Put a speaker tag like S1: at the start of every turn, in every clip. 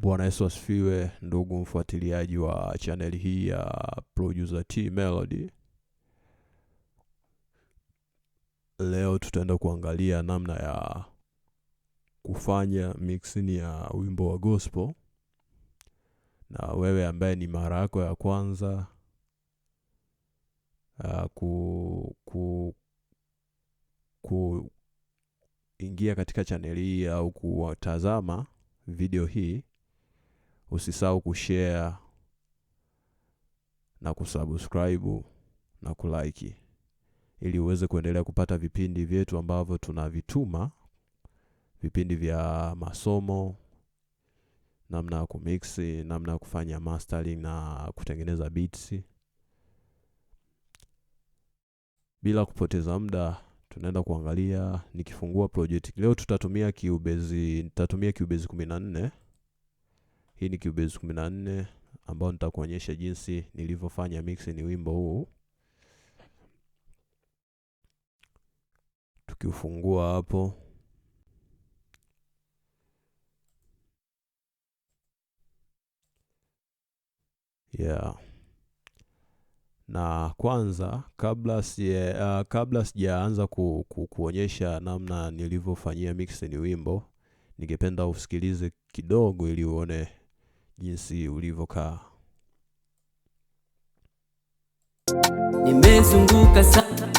S1: Bwana Yesu asifiwe, ndugu mfuatiliaji wa channel hii ya Producer T Melody. Leo tutaenda kuangalia namna ya kufanya mixing ya wimbo wa gospel. Na wewe ambaye ni mara yako ya kwanza ingia katika channel hii au kutazama video hii, usisahau kushare na kusubscribe na kulike ili uweze kuendelea kupata vipindi vyetu ambavyo tunavituma, vipindi vya masomo, namna ya kumix, namna ya kufanya mastering na kutengeneza beats. Bila kupoteza muda, tunaenda kuangalia nikifungua project. Leo nitatumia Cubase 14. Hii ni Cubase 14 ambao nitakuonyesha jinsi nilivyofanya mixing ni wimbo huu. Tukifungua hapo, na kwanza kabla sijaanza kuonyesha namna nilivyofanyia mixing ni wimbo, ningependa usikilize kidogo ili uone jinsi ulivyokaa.
S2: Nimezunguka sana,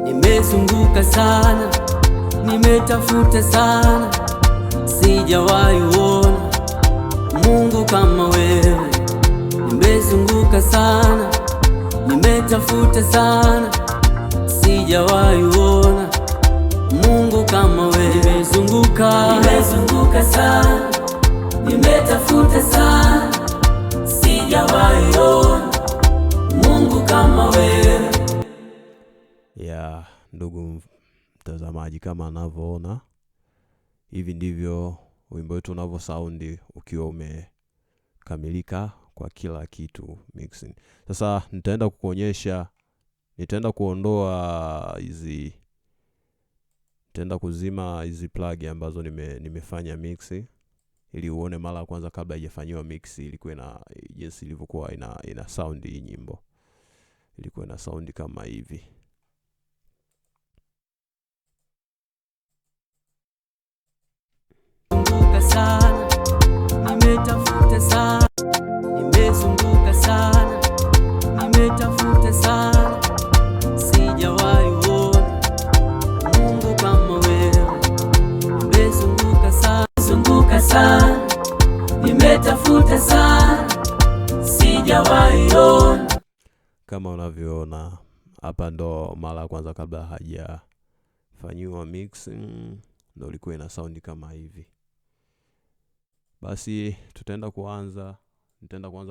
S2: nimezunguka sana, nimetafuta sana, sijawahi uona Mungu kama wewe. Nimezunguka sana, nimetafuta sana, sijawahi uona Mungu kama wewe. Nimezunguka sana, nimetafuta sana, sijawahi uona Mungu kama wewe.
S1: Ndugu mtazamaji, kama anavyoona, hivi ndivyo wimbo wetu unavyo sound ukiwa umekamilika kwa kila kitu mixing. Sasa nitaenda kukuonyesha, nitaenda kuondoa hizi, nitaenda kuzima hizi plug ambazo nimefanya mix ili uone mara kwanza kabla haijafanywa mix ilikuwa na jinsi ilivyokuwa ina sound. Hii nyimbo ilikuwa na sound kama hivi.
S2: Sana, nimetafuta sana, nimezunguka sana, nimetafuta sana, sijawahi uona Mungu kama wewe. Nimezunguka sana, nimetafuta sana, sijawahi uona.
S1: Kama unavyoona hapa, ndo mara kwanza kabla hajafanywa mixing ndo ilikuwa ina sound kama hivi. Basi nitaenda kuanza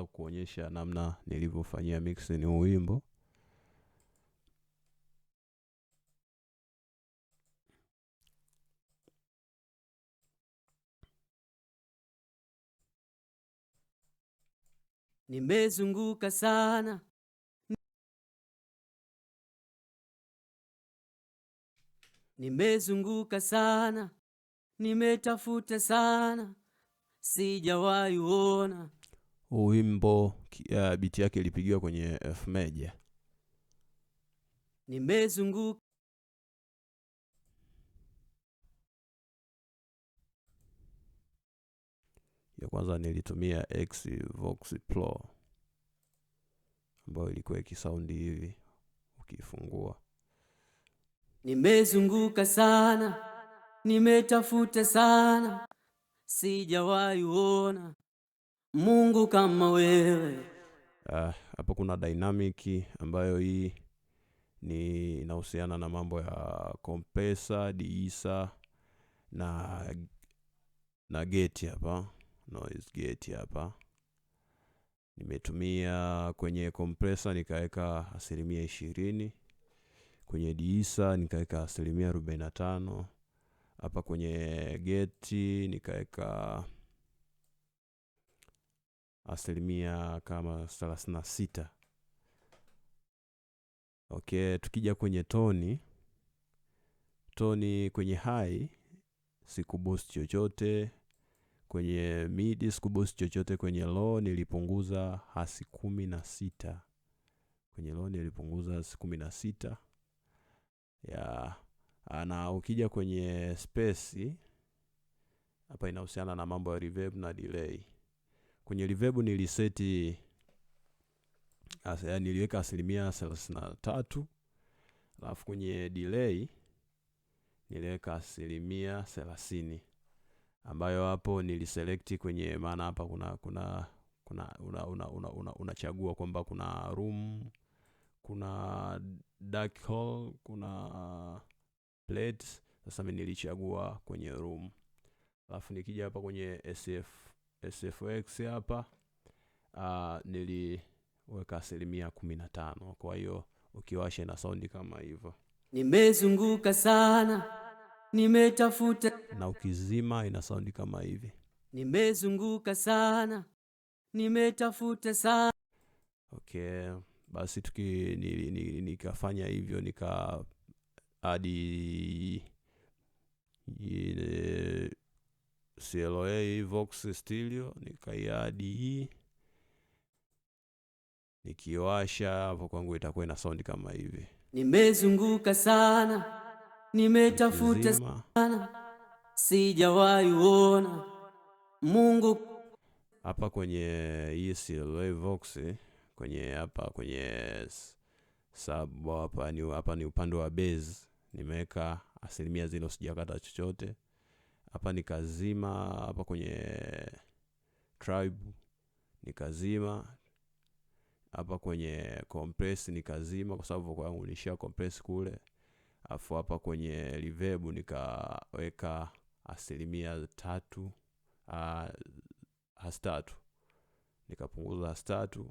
S1: kukuonyesha namna nilivyofanyia mixing huu wimbo.
S2: Nimezunguka sana, nimezunguka sana, nimetafuta sana, sijawahi uona.
S1: Wimbo beat yake ilipigiwa kwenye F major.
S2: Nimezunguka,
S1: ya kwanza nilitumia Xvox Pro ambayo ilikuwa ikisound hivi ukifungua.
S2: nimezunguka sana, nimetafuta sana, sijawahi uona Mungu kama wewe.
S1: Hapa kuna dynamic ambayo hii ni inahusiana na mambo ya compressor, deesser na gate hapa, noise gate hapa. Nimetumia kwenye compressor nikaweka 20%, kwenye deesser nikaweka 45%, hapa kwenye gate nikaweka 36%. Okay, tukija kwenye toni kwenye high sikuboost chochote, kwenye mid sikuboost chochote, kwenye low nilipunguza hasi 16. Kwenye low nilipunguza hasi 16. Ya na ukija kwenye space hapa inahusiana na mambo ya reverb na delay. Kwenye reverb niliseti niliweka 33%, alafu kwenye delay niliweka 30%, ambayo hapo niliselect kwenye, maana hapa unachagua kwamba kuna room, kuna dark hole, kuna plate. Sasa mimi nilichagua kwenye room. Alafu nikija hapa kwenye SFX hapa niliweka 15%. Kwa hiyo ukiwasha ina sound kama hivyo.
S2: Nimezunguka sana, nimetafuta,
S1: na ukizima ina sound kama hivi.
S2: Nimezunguka sana, nimetafuta sana.
S1: Okay, basi nikafanya hivyo, nika hadi CLA Vox Stereo, nikaiadi hii, nikiwasha hapo kwangu itakuwa ina sound kama hivi.
S2: Nimezunguka sana, nimetafuta sana, sijawahi kuona Mungu.
S1: Hapa kwenye hii CLA Vox, kwenye hapa kwenye sub hapa ni upande wa bass, nimeweka 0% sijakata chochote. Hapa nikazima, hapa kwenye tribe nikazima, hapa kwenye compress nikazima kwa sababu kwa yangu nilisha compress kule. Afu hapa kwenye reverb nikaweka 3%, hasi3, nikapunguza hasi3,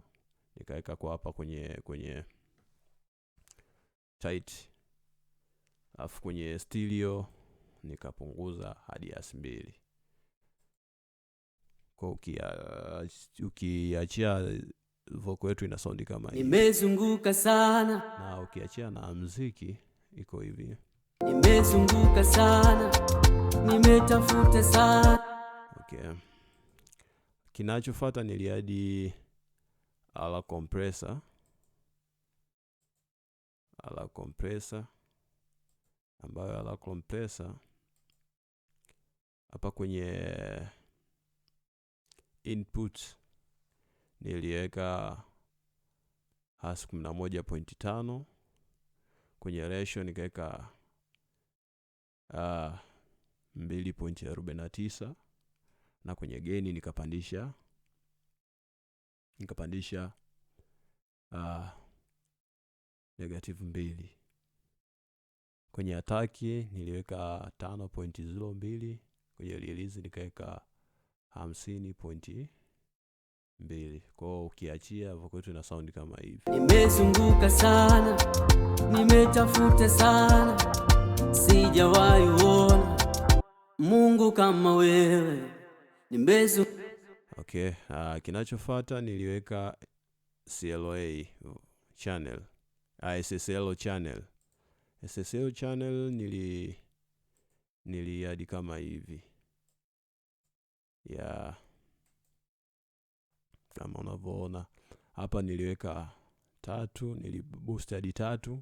S1: nikaweka kwa hapa kwenye tight. Afu kwenye stereo nikapunguza hadi hasi2. Kwa ukiachia vocal yetu ina sound kama hivi.
S2: Nimezunguka sana,
S1: na ukiachia na muziki iko hivi.
S2: Nimezunguka sana, nimetafuta sana.
S1: Okay, kinachofuata niliadi ala compressor, ambayo ala compressor hapa kwenye input niliweka hasi 11.5, kwenye ratio nikaweka 2.49, na kwenye gain nikapandisha -2. Kwenye attack niliweka 5.02, kwenye release nikaweka 50.2. Kwa ukiachia vocal yetu ina sound kama hivi.
S2: Nimezunguka sana, nimetafuta sana, sijawahi kuona Mungu kama wewe.
S1: Okay, kinachofuata niliweka CLA channel, SSL channel. SSL channel niliadi kama hivi. Kama unavyoona hapa niliweka 3, niliboost hadi 3.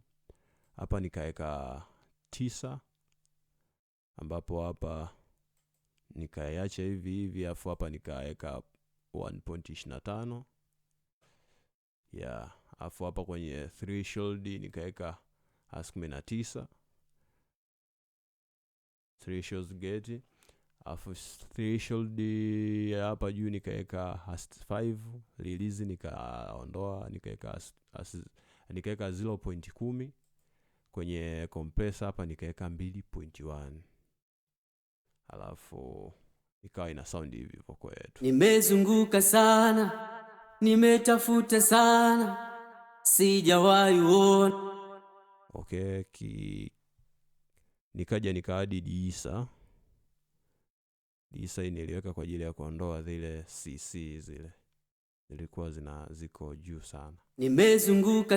S1: Hapa nikaweka 9, ambapo hapa nikaacha hivi, afu hapa nikaweka 1.25. Afu hapa kwenye threshold nikaweka hasi 19, threshold gate. Afu threshold hapa juu nikaweka hasi 5, release nikaondoa, nikaweka 0.10. Kwenye compressor hapa nikaweka 2.1. Alafu ikawa ina sound hivi vocal yetu.
S2: Nimezunguka sana, nimetafuta sana, sijawahi kuona.
S1: Okay, nikaja nikaadi diisa niliweka kwa ajili ya kuondoa zile CC zile zilikuwa ziko juu sana.
S2: Nimezunguka